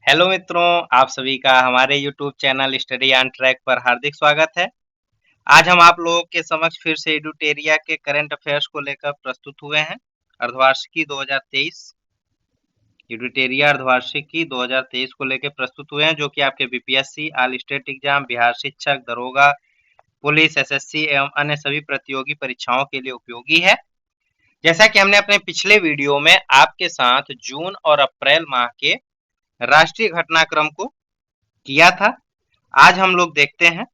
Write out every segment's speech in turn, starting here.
Hello मित्रों, आप सभी का हमारे YouTube channel study on track पर हार्दिक स्वागत है। आज हम आप लोगों के समक्ष फिर से एडुटेरिया के करंट अफेयर्स को लेकर प्रस्तुत हुए हैं। अर्धवार्षिकी 2023 एडुटेरिया अर्धवार्षिकी 2023 को लेकर प्रस्तुत हुए हैं, जो कि आपके BPSC, all state exam, Bihar शिक्षक, दरोगा, पुलिस, एसएससी एवं अन्य सभी प्रतियोगी परीक्षाओं के लिए उपयोगी है। जैसा कि हमने अपने पिछले वीडियो में आपके साथ जून और अप्रैल माह के राष्ट्रीय घटनाक्रम को किया था, आज हम लोग देखते हैं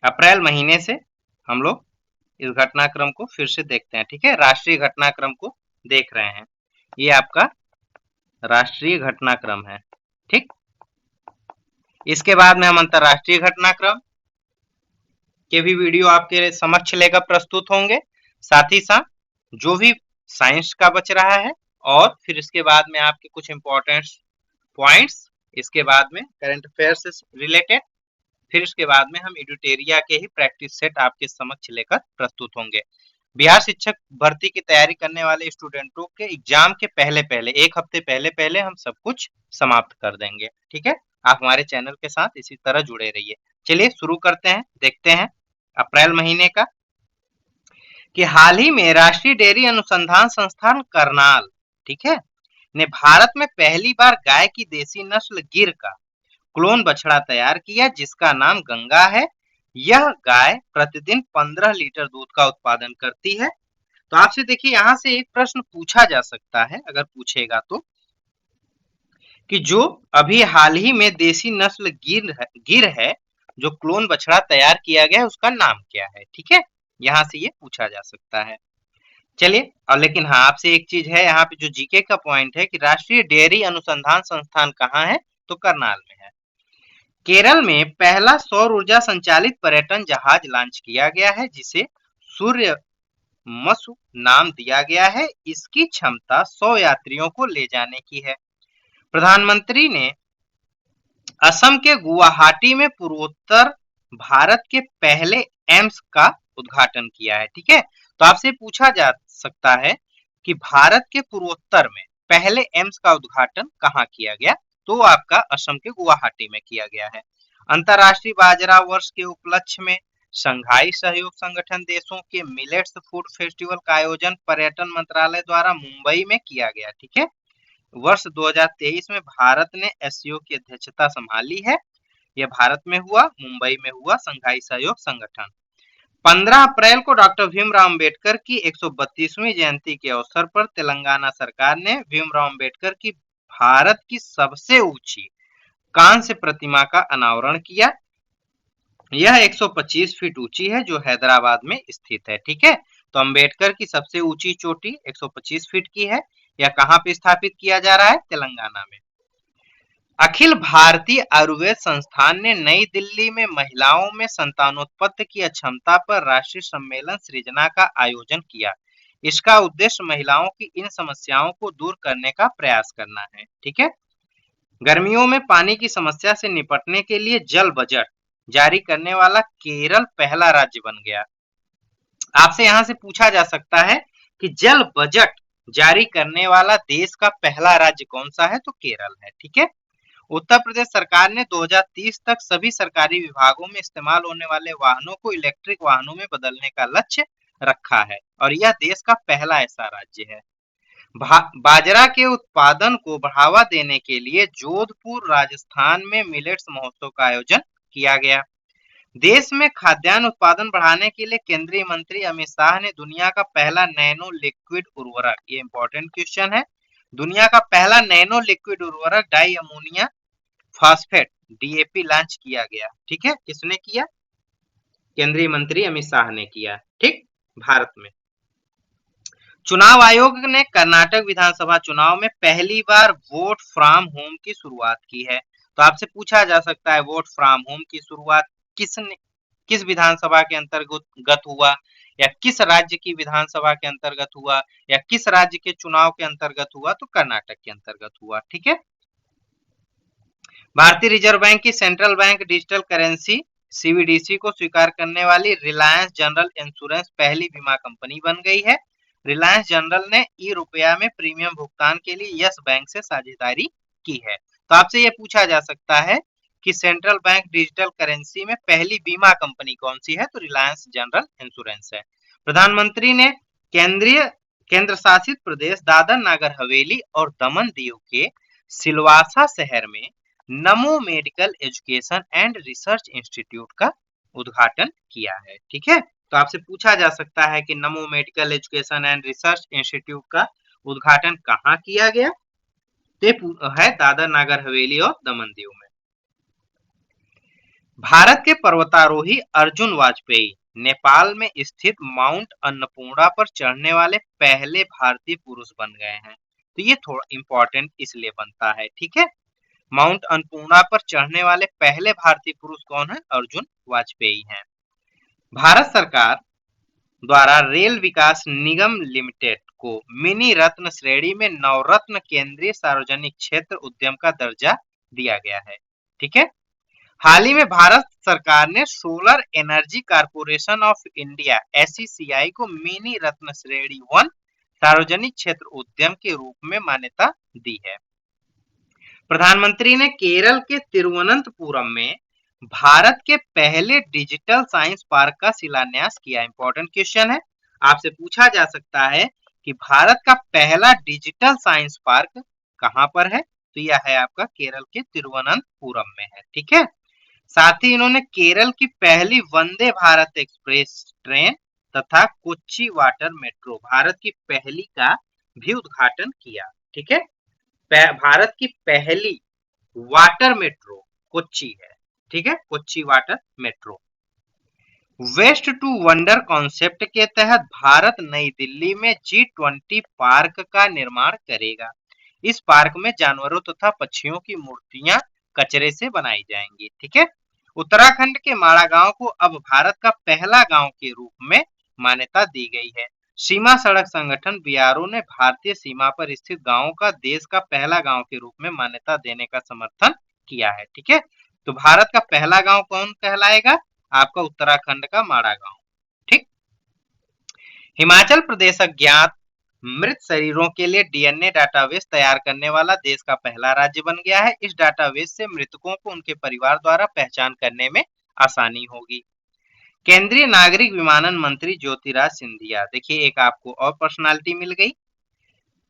अप्रैल महीने से हम लोग इस घटनाक्रम को फिर से देखते हैं। ठीक है, राष्ट्रीय घटनाक्रम को देख रहे हैं। ये आपका राष्ट्रीय घटनाक्रम है। ठीक, इसके बाद में हम अंतरराष्ट्रीय घटनाक्रम के भी वीडियो आपके समक्ष लेकर प्रस्तुत होंगे, साथ ही साथ जो भी साइंस का बच रहा है, और फिर इसके बाद में आपके कुछ इंपॉर्टेंट पॉइंट्स, इसके बाद में करंट अफेयर से रिलेटेड, फिर इसके बाद में हम एडुटेरिया के ही प्रैक्टिस सेट आपके समक्ष लेकर प्रस्तुत होंगे। बिहार शिक्षक भर्ती की तैयारी करने वाले स्टूडेंटों के एग्जाम के पहले एक हफ्ते पहले हम सब कुछ समाप्त कर देंगे। ठीक है, आप हमारे चैनल के साथ इसी तरह जुड़े रहिए। चलिए शुरू करते हैं, देखते हैं अप्रैल महीने का कि हाल ही में राष्ट्रीय डेयरी अनुसंधान संस्थान करनाल, ठीक है, ने भारत में पहली बार गाय की देसी नस्ल गिर का क्लोन बछड़ा तैयार किया, जिसका नाम गंगा है। यह गाय प्रतिदिन 15 लीटर दूध का उत्पादन करती है। तो आपसे देखिए, यहां से एक प्रश्न पूछा जा सकता है, अगर पूछेगा तो, कि जो अभी हाल ही में देसी नस्ल गिर है, जो क्लोन बछड़ा तैयार किया गया है, उसका नाम क्या है। ठीक है, यहां से ये पूछा जा सकता है। चलिए, और लेकिन हाँ, आपसे एक चीज है, यहाँ पे जो जीके का पॉइंट है कि राष्ट्रीय डेयरी अनुसंधान संस्थान कहाँ है, तो करनाल में है। केरल में पहला सौर ऊर्जा संचालित पर्यटन जहाज लॉन्च किया गया है, जिसे सूर्यमसु नाम दिया गया है। इसकी क्षमता 100 यात्रियों को ले जाने की है। प्रधानमंत्री ने असम के गुवाहाटी में पूर्वोत्तर भारत के पहले एम्स का उद्घाटन किया है। ठीक है, तो आपसे पूछा जा सकता है कि भारत के पूर्वोत्तर में पहले एम्स का उद्घाटन कहाँ किया गया, तो आपका असम के गुवाहाटी में किया गया है। अंतरराष्ट्रीय बाजरा वर्ष के उपलक्ष्य में शंघाई सहयोग संगठन देशों के मिलेट्स फूड फेस्टिवल का आयोजन पर्यटन मंत्रालय द्वारा मुंबई में किया गया। ठीक है, वर्ष 2023 में भारत ने एससीओ की अध्यक्षता संभाली है। यह भारत में हुआ, मुंबई में हुआ शंघाई सहयोग संगठन। 15 अप्रैल को डॉक्टर भीमराव अंबेडकर की 132वीं जयंती के अवसर पर तेलंगाना सरकार ने भीमराव अंबेडकर की भारत की सबसे ऊंची कांस्य प्रतिमा का अनावरण किया। यह 125 फीट ऊंची है, जो हैदराबाद में स्थित है। ठीक है, तो अंबेडकर की सबसे ऊंची चोटी 125 फीट की है। यह कहाँ पे स्थापित किया जा रहा है, तेलंगाना में। अखिल भारतीय आयुर्वेद संस्थान ने नई दिल्ली में महिलाओं में संतानोत्पत्ति की अक्षमता पर राष्ट्रीय सम्मेलन सृजना का आयोजन किया। इसका उद्देश्य महिलाओं की इन समस्याओं को दूर करने का प्रयास करना है। ठीक है, गर्मियों में पानी की समस्या से निपटने के लिए जल बजट जारी करने वाला केरल पहला राज्य बन गया। आपसे यहां से पूछा जा सकता है कि जल बजट जारी करने वाला देश का पहला राज्य कौन सा है, तो केरल है। ठीक है, उत्तर प्रदेश सरकार ने 2030 तक सभी सरकारी विभागों में इस्तेमाल होने वाले वाहनों को इलेक्ट्रिक वाहनों में बदलने का लक्ष्य रखा है, और यह देश का पहला ऐसा राज्य है। बाजरा के उत्पादन को बढ़ावा देने के लिए जोधपुर राजस्थान में मिलेट्स महोत्सव का आयोजन किया गया। देश में खाद्यान्न उत्पादन बढ़ाने के लिए केंद्रीय मंत्री अमित शाह ने दुनिया का पहला नैनो लिक्विड उर्वरक, ये इंपॉर्टेंट क्वेश्चन है, दुनिया का पहला नैनो लिक्विड उर्वरक di ammonia phosphate DAP launch किया गया। ठीक है, किसने किया, केंद्रीय मंत्री अमित शाह ने किया। ठीक, भारत में चुनाव आयोग ने कर्नाटक विधानसभा चुनाव में पहली बार वोट फ्रॉम होम की शुरुआत की है। तो आपसे पूछा जा सकता है, वोट फ्रॉम होम की शुरुआत किस विधानसभा के अंतर्गत हुआ, या किस राज्य की विधानसभा के अंतर्गत हुआ, या किस राज्य के चुनाव के अंतर्गत हुआ, तो कर्नाटक के अंतर्गत हुआ। ठीक है, भारतीय रिजर्व बैंक की central bank digital currency CBDC को स्वीकार करने वाली रिलायंस जनरल इंश्योरेंस पहली बीमा कंपनी बन गई है। रिलायंस जनरल ने ई-रुपया में प्रीमियम भुगतान के लिए यस बैंक से साझेदारी की है। तो आपसे ये पूछा जा सकता है कि सेंट्रल बैंक डिजिटल करेंसी में पहली बीमा कंपनी कौन सी है, तो रिलायंस जनरल इंश्योरेंस है। प्रधानमंत्री ने केंद्र शासित प्रदेश दादर नागर हवेली और दमन दीव के सिलवासा शहर में नमो medical education and research institute का उद्घाटन किया है। ठीक है, तो आपसे पूछा जा सकता है कि नमो medical education and research institute का उद्घाटन कहाँ किया गया, तो है दादर नागर हवेली और दमन दीव में। भारत के पर्वतारोही अर्जुन वाजपेयी नेपाल में स्थित माउंट अन्नपूर्णा पर चढ़ने वाले पहले भारतीय पुरुष बन गए हैं। तो ये थोड़ा इंपॉर्टेंट इसलिए बनता है। ठीक है, माउंट अन्नपूर्णा पर चढ़ने वाले पहले भारतीय पुरुष कौन है, अर्जुन वाजपेयी हैं। भारत सरकार द्वारा रेल विकास निगम लिमिटेड को मिनी रत्न श्रेणी में नवरत्न केंद्रीय सार्वजनिक क्षेत्र उद्यम का दर्जा दिया गया है। ठीक है, हाल ही में भारत सरकार ने solar energy corporation of India SECI को मिनी रत्न श्रेणी 1 सार्वजनिक क्षेत्र उद्यम के रूप में मान्यता दी है। प्रधानमंत्री ने केरल के तिरुवनंतपुरम में भारत के पहले डिजिटल साइंस पार्क का शिलान्यास किया। इंपॉर्टेंट क्वेश्चन है, आपसे पूछा जा सकता है कि भारत का पहला डिजिटल साइंस पार्क कहां पर है, तो यह है आपका केरल के तिरुवनंतपुरम में है। ठीक है, साथ ही इन्होंने केरल की पहली वंदे भारत एक्सप्रेस ट्रेन तथा कोच्चि वाटर मेट्रो भारत की पहली का भी उद्घाटन किया। ठीक है, भारत की पहली वाटर मेट्रो कोच्चि है। ठीक है, Kochi water metro. Waste to wonder concept के तहत भारत नई दिल्ली में G20 पार्क का निर्माण करेगा। इस पार्क में जानवरों तथा पक्षियों की मूर्तियां कचरे से बनाई जाएंगी। ठीक है, उत्तराखंड के माड़ा गांव को अब भारत का पहला गांव के रूप में मान्यता दी गई है। सीमा सड़क संगठन BRO ने भारतीय सीमा पर स्थित गांवों का देश का पहला गांव के रूप में मान्यता देने का समर्थन किया है। ठीक है, तो भारत का पहला गांव कौन कहलाएगा, आपका उत्तराखंड का माड़ा गांव। ठीक, हिमाचल प्रदेश अज्ञात मृत शरीरों के लिए DNA डाटाबेस तैयार करने वाला देश का पहला राज्य बन गया है। इस डाटाबेस से मृतकों को उनके परिवार द्वारा पहचान करने में आसानी होगी। केंद्रीय नागरिक विमानन मंत्री ज्योतिराज सिंधिया, देखिए एक आपको और पर्सनालिटी मिल गई।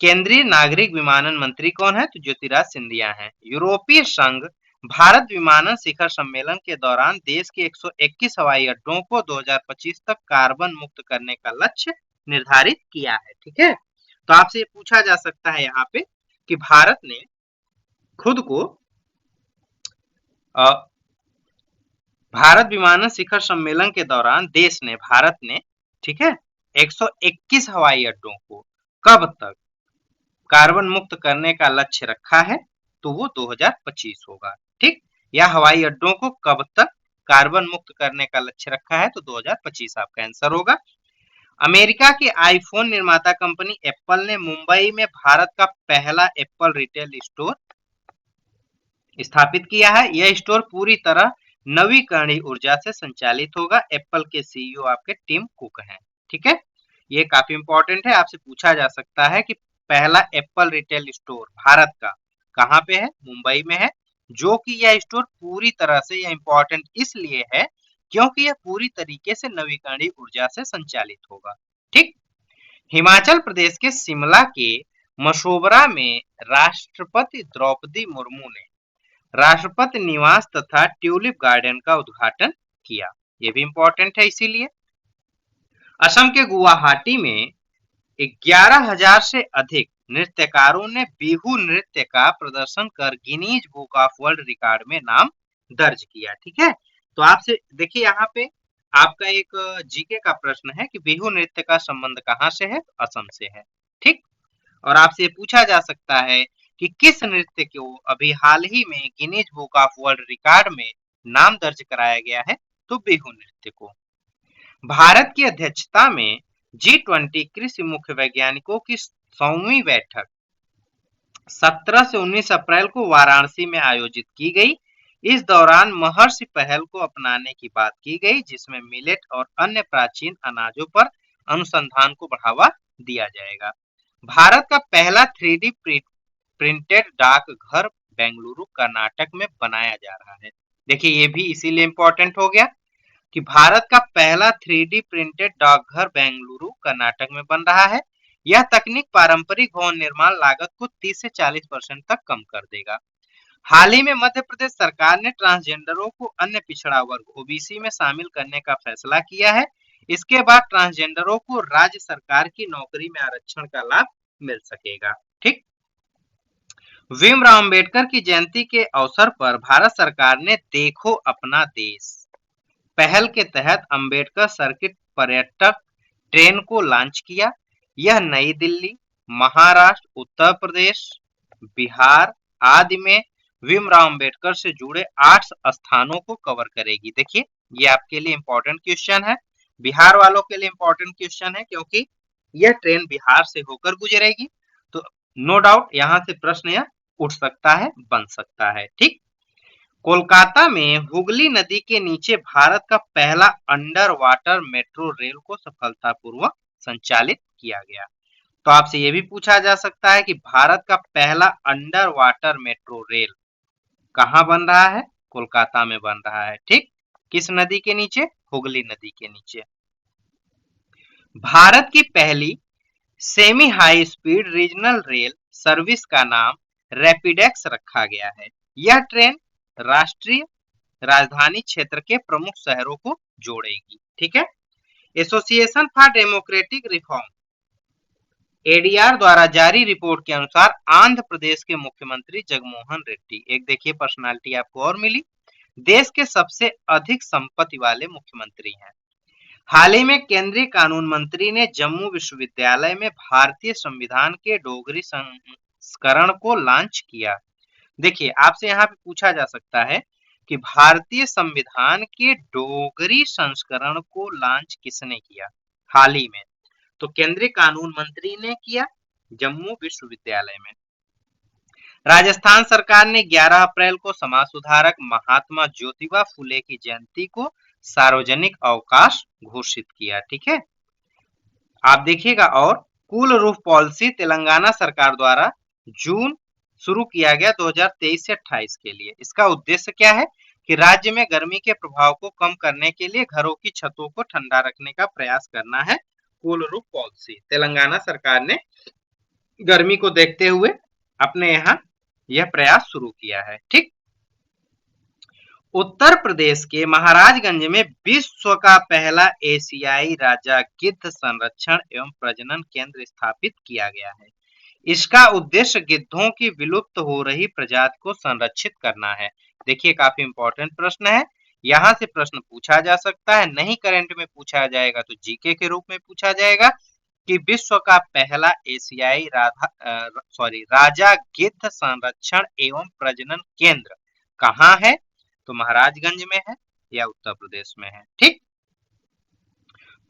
केंद्रीय नागरिक विमानन मंत्री कौन है, तो ज्योतिराज सिंधिया हैं। यूरोपीय संघ भारत विमानन शिखर सम्मेलन के दौरान देश के 121 हवाई अड्डों को 2025 तक कार्बन मुक्त करने का लक्ष्य निर्धारित किया है। ठीक है, तो आपसे पूछा जा सकता है यहाँ पे कि भारत ने खुद को भारत विमानन शिखर सम्मेलन के दौरान भारत ने ठीक है 121 हवाई अड्डों को कब तक कार्बन मुक्त करने का लक्ष्य रखा है, तो वो 2025 होगा। ठीक, या हवाई अड्डों को कब तक कार्बन मुक्त करने का लक्ष्य रखा है, तो 2025 आपका आंसर होगा। अमेरिका की आईफोन निर्माता कंपनी एप्पल ने मुंबई में भारत का पहला एप्पल रिटेल स्टोर स्थापित किया है। यह स्टोर पूरी तरह नवीकरणीय ऊर्जा से संचालित होगा। एप्पल के CEO आपके टिम कुक हैं। ठीक है, ये काफी इंपॉर्टेंट है, आपसे पूछा जा सकता है कि पहला एप्पल रिटेल स्टोर भारत का कहाँ पे है, मुंबई में है। जो कि यह स्टोर पूरी तरह से, यह इंपॉर्टेंट इसलिए है क्योंकि यह पूरी तरीके से नवीकरणीय ऊर्जा से संचालित होगा। ठीक, हिमाचल प्रदेश के शिमला के मशोबरा में राष्ट्रपति द्रौपदी मुर्मू ने राष्ट्रपति निवास तथा ट्यूलिप गार्डन का उद्घाटन किया। ये भी इंपॉर्टेंट है इसीलिए। असम के गुवाहाटी में 11,000 से अधिक नृत्यकारों ने बिहू नृत्य का प्रदर्शन कर Guinness book of world record में नाम दर्ज किया। ठीक है, तो आपसे देखिए यहाँ पे आपका एक जीके का प्रश्न है कि बिहू नृत्य का संबंध कहाँ से है, असम से है। ठीक, और आपसे पूछा जा सकता है कि किस नृत्य को अभी हाल ही में Guinness book of world record में नाम दर्ज कराया गया है, तो बिहू नृत्य को। भारत की अध्यक्षता में G20 कृषि मुख्य वैज्ञानिकों की 100वीं बैठक 17 से 19 अप्रैल को वाराणसी में आयोजित की गई। इस दौरान महर्षि पहल को अपनाने की बात की गई, जिसमें मिलेट और अन्य प्राचीन अनाजों पर अनुसंधान को बढ़ावा दिया जाएगा। भारत का पहला 3D प्रिंटेड डाकघर बेंगलुरु कर्नाटक में बनाया जा रहा है। देखिए ये भी इसीलिए इम्पोर्टेंट हो गया कि भारत का पहला 3D प्रिंटेड डाकघर बेंगलुरु कर्नाटक में बन रहा है। यह तकनीक पारंपरिक भवन निर्माण लागत को 30 से 40% तक कम कर देगा। हाल ही में मध्य प्रदेश सरकार ने ट्रांसजेंडरों को अन्य पिछड़ा वर्ग ओबीसी में शामिल करने का फैसला किया है। इसके बाद ट्रांसजेंडरों को राज्य सरकार की नौकरी में आरक्षण का लाभ मिल सकेगा। ठीक। भीमराव अंबेडकर की जयंती के अवसर पर भारत सरकार ने देखो अपना देश पहल के तहत अंबेडकर सर्किट पर्यटक ट्रेन को लॉन्च किया। यह नई दिल्ली, महाराष्ट्र, उत्तर प्रदेश, बिहार आदि में भीमराव अंबेडकर से जुड़े 8 स्थानों को कवर करेगी। देखिए ये आपके लिए इंपॉर्टेंट क्वेश्चन है, बिहार वालों के लिए इंपॉर्टेंट क्वेश्चन है क्योंकि यह ट्रेन बिहार से होकर गुजरेगी। तो नो डाउट यहाँ से प्रश्न यह उठ सकता है, बन सकता है। ठीक। कोलकाता में हुगली नदी के नीचे भारत का पहला अंडर वाटर मेट्रो रेल को सफलतापूर्वक संचालित किया गया। तो आपसे यह भी पूछा जा सकता है कि भारत का पहला अंडर वाटर मेट्रो रेल कहाँ बन रहा है? कोलकाता में बन रहा है। ठीक। किस नदी के नीचे? हुगली नदी के नीचे। भारत की पहली semi high speed regional rail service का नाम रैपिडेक्स रखा गया है। यह ट्रेन राष्ट्रीय राजधानी क्षेत्र के प्रमुख शहरों को जोड़ेगी। ठीक है। Association for democratic reform ADR द्वारा जारी रिपोर्ट के अनुसार आंध्र प्रदेश के मुख्यमंत्री जगनमोहन रेड्डी, एक देखिए पर्सनालिटी आपको और मिली, देश के सबसे अधिक संपत्ति वाले मुख्यमंत्री हैं। हाल ही में केंद्रीय कानून मंत्री ने जम्मू विश्वविद्यालय में भारतीय संविधान के डोगरी संस्करण को लॉन्च किया। देखिए आपसे यहाँ पे पूछा जा सकता है कि भारतीय संविधान के डोगरी संस्करण को लॉन्च किसने किया हाल ही में? तो केंद्रीय कानून मंत्री ने किया जम्मू विश्वविद्यालय में। राजस्थान सरकार ने 11 अप्रैल को समाज सुधारक महात्मा ज्योतिबा फुले की जयंती को सार्वजनिक अवकाश घोषित किया। ठीक है। आप देखिएगा, और कूल रूफ पॉलिसी तेलंगाना सरकार द्वारा जून शुरू किया गया 2023 से 28 के लिए। इसका उद्देश्य क्या है कि राज्य में गर्मी के प्रभाव को कम करने के लिए घरों की छतों को ठंडा रखने का प्रयास करना है। कूल रूफ पॉलिसी तेलंगाना सरकार ने गर्मी को देखते हुए अपने यहाँ यह प्रयास शुरू किया है। ठीक। उत्तर प्रदेश के महाराजगंज में विश्व का पहला एशियाई राजा गिद्ध संरक्षण एवं प्रजनन केंद्र स्थापित किया गया है। इसका उद्देश्य गिद्धों की विलुप्त हो रही प्रजाति को संरक्षित करना है। देखिए काफी इंपॉर्टेंट प्रश्न है, यहाँ से प्रश्न पूछा जा सकता है, नहीं करंट में पूछा जाएगा तो जीके के रूप में पूछा जाएगा कि विश्व का पहला एशियाई राजा गिद्ध संरक्षण एवं प्रजनन केंद्र कहाँ है? तो महाराजगंज में है या उत्तर प्रदेश में है। ठीक।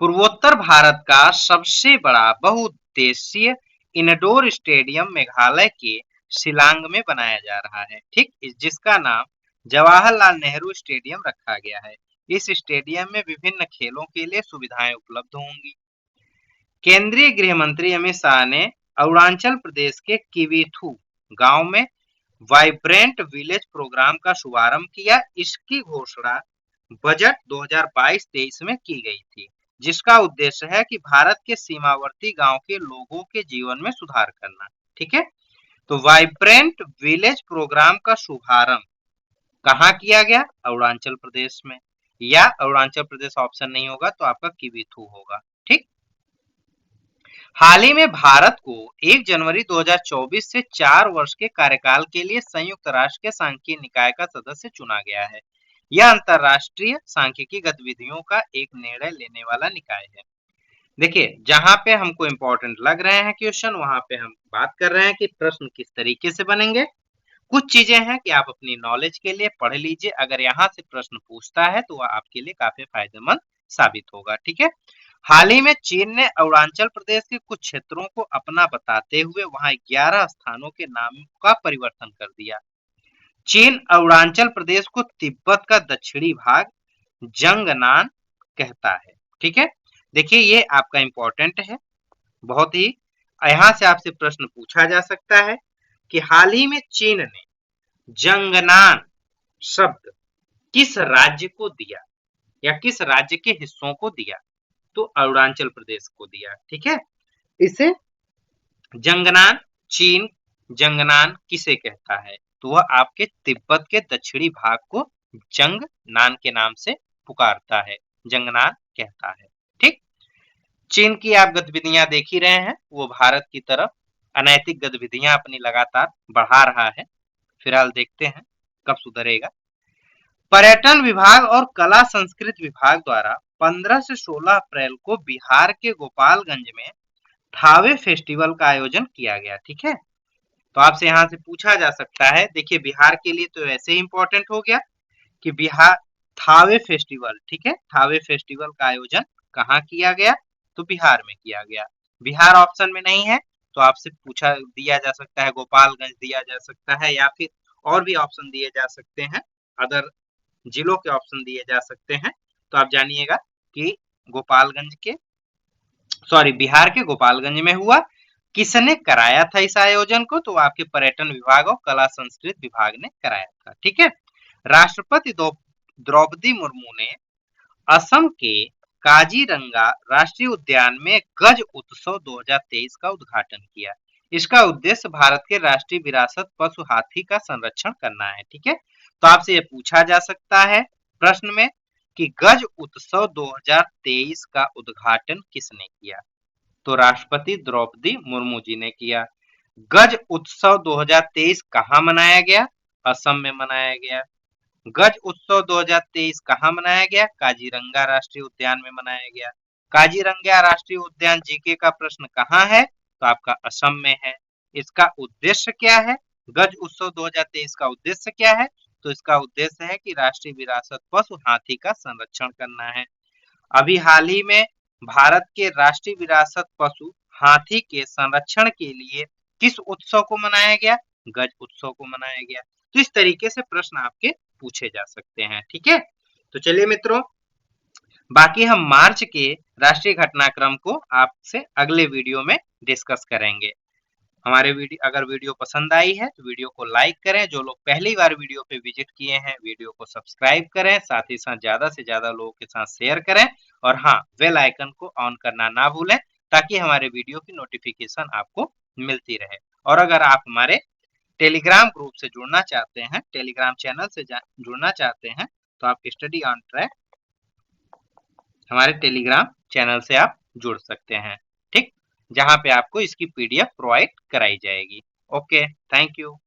पूर्वोत्तर भारत का सबसे बड़ा बहुउद्देशीय इंडोर स्टेडियम मेघालय के शिलांग में बनाया जा रहा है। ठीक। जिसका नाम जवाहरलाल नेहरू स्टेडियम रखा गया है। इस स्टेडियम में विभिन्न खेलों के लिए सुविधाएं उपलब्ध होंगी। केंद्रीय गृह मंत्री अमित शाह ने अरुणाचल प्रदेश के किवीथू गांव में वाइब्रेंट विलेज प्रोग्राम का शुभारंभ किया। इसकी घोषणा बजट 2022-23 में की गई थी, जिसका उद्देश्य है कि भारत के सीमावर्ती गांव के लोगों के जीवन में सुधार करना। ठीक है। तो वाइब्रेंट विलेज प्रोग्राम का शुभारंभ कहाँ किया गया? अरुणाचल प्रदेश में, या अरुणाचल प्रदेश ऑप्शन नहीं होगा तो आपका किवीथू होगा। ठीक। हाल ही में भारत को 1 जनवरी 2024 से 4 वर्ष के कार्यकाल के लिए संयुक्त राष्ट्र के सांख्यिकी निकाय का सदस्य चुना गया है। यह अंतरराष्ट्रीय सांख्यिकी गतिविधियों का एक निर्णय लेने वाला निकाय है। देखिए जहां पे हमको इंपॉर्टेंट लग रहे हैं क्वेश्चन, वहां पे हम बात कर रहे हैं कि प्रश्न किस तरीके से बनेंगे। कुछ चीजें हैं कि आप अपनी नॉलेज के लिए पढ़ लीजिए, अगर यहाँ से प्रश्न पूछता है तो वह आपके लिए काफी फायदेमंद साबित होगा। ठीक है। हाल ही में चीन ने अरुणाचल प्रदेश के कुछ क्षेत्रों को अपना बताते हुए वहां 11 स्थानों के नाम का परिवर्तन कर दिया। चीन अरुणाचल प्रदेश को तिब्बत का दक्षिणी भाग जंगनान कहता है। ठीक है। देखिए ये आपका इंपॉर्टेंट है। बहुत ही यहाँ से आपसे प्रश्न पूछा जा सकता है कि हाल ही में चीन ने जंगनान शब्द किस राज्य को दिया या किस राज्य के हिस्सों को दिया? तो अरुणाचल प्रदेश को दिया। ठीक है, इसे जंगनान, चीन जंगनान किसे कहता है? तो वह आपके तिब्बत के दक्षिणी भाग को जंगनान के नाम से पुकारता है, जंगनान कहता है। ठीक, चीन की आप गतिविधियां देख ही रहे हैं, वो भारत की तरफ अनैतिक गतिविधियां अपनी लगातार बढ़ा रहा है। फिलहाल देखते हैं कब सुधरेगा। पर्यटन विभाग और कला संस्कृति विभाग द्वारा 15 से 16 अप्रैल को बिहार के गोपालगंज में थावे फेस्टिवल का आयोजन किया गया। ठीक है, तो आपसे यहाँ से पूछा जा सकता है, देखिए बिहार के लिए तो ऐसे ही इंपॉर्टेंट हो गया कि बिहार थावे फेस्टिवल, ठीक है, थावे फेस्टिवल का आयोजन कहाँ किया गया? तो बिहार में किया गया। बिहार ऑप्शन में नहीं है तो आपसे पूछा दिया जा सकता है गोपालगंज दिया जा सकता है, या फिर और भी ऑप्शन दिए जा सकते हैं, अदर जिलों के ऑप्शन दिए जा सकते हैं। तो आप जानिएगा कि गोपालगंज के बिहार के गोपालगंज में हुआ। किसने कराया था इस आयोजन को? तो आपके पर्यटन विभाग और कला संस्कृति विभाग ने कराया था। ठीक है, राष्ट्रपति द्रौपदी मुर्मू ने असम के काजीरंगा राष्ट्रीय उद्यान में गज उत्सव 2023 का उद्घाटन किया। इसका उद्देश्य भारत के राष्ट्रीय विरासत पशु हाथी का संरक्षण करना है। ठीक है, तो आपसे ये पूछा जा सकता है प्रश्न में कि गज उत्सव 2023 का उद्घाटन किसने किया? तो राष्ट्रपति द्रौपदी मुर्मू जी ने किया। गज उत्सव 2023 कहाँ मनाया गया? असम में मनाया गया। गज उत्सव 2023 कहाँ मनाया गया? काजीरंगा राष्ट्रीय उद्यान में मनाया गया। काजीरंगा राष्ट्रीय उद्यान जीके का प्रश्न कहाँ है? तो आपका असम में है। इसका उद्देश्य क्या है? गज उत्सव 2023 का उद्देश्य क्या है? तो इसका उद्देश्य है कि राष्ट्रीय विरासत पशु हाथी का संरक्षण करना है। अभी हाल ही में भारत के राष्ट्रीय विरासत पशु हाथी के संरक्षण के लिए किस उत्सव को मनाया गया? गज उत्सव को मनाया गया। तो इस तरीके से प्रश्न आपके पूछे जा सकते हैं। ठीक है, तो चलिए मित्रों, बाकी हम मार्च के राष्ट्रीय घटनाक्रम को आपसे अगले वीडियो में डिस्कस करेंगे। हमारे अगर वीडियो पसंद आई है तो वीडियो को लाइक करें। जो लोग पहली बार वीडियो पे विजिट किए हैं वीडियो को सब्सक्राइब करें, साथ ही साथ ज्यादा से ज्यादा लोगों के साथ शेयर करें, और हाँ, बेल आइकन को ऑन करना ना भूलें ताकि हमारे वीडियो की नोटिफिकेशन आपको मिलती रहे। और अगर आप हमारे टेलीग्राम ग्रुप से जुड़ना चाहते हैं, टेलीग्राम चैनल से जुड़ना चाहते हैं, तो आप स्टडी ऑन ट्रैक हमारे टेलीग्राम चैनल से आप जुड़ सकते हैं। ठीक, जहां पे आपको इसकी पीडीएफ प्रोवाइड कराई जाएगी। Okay, thank you.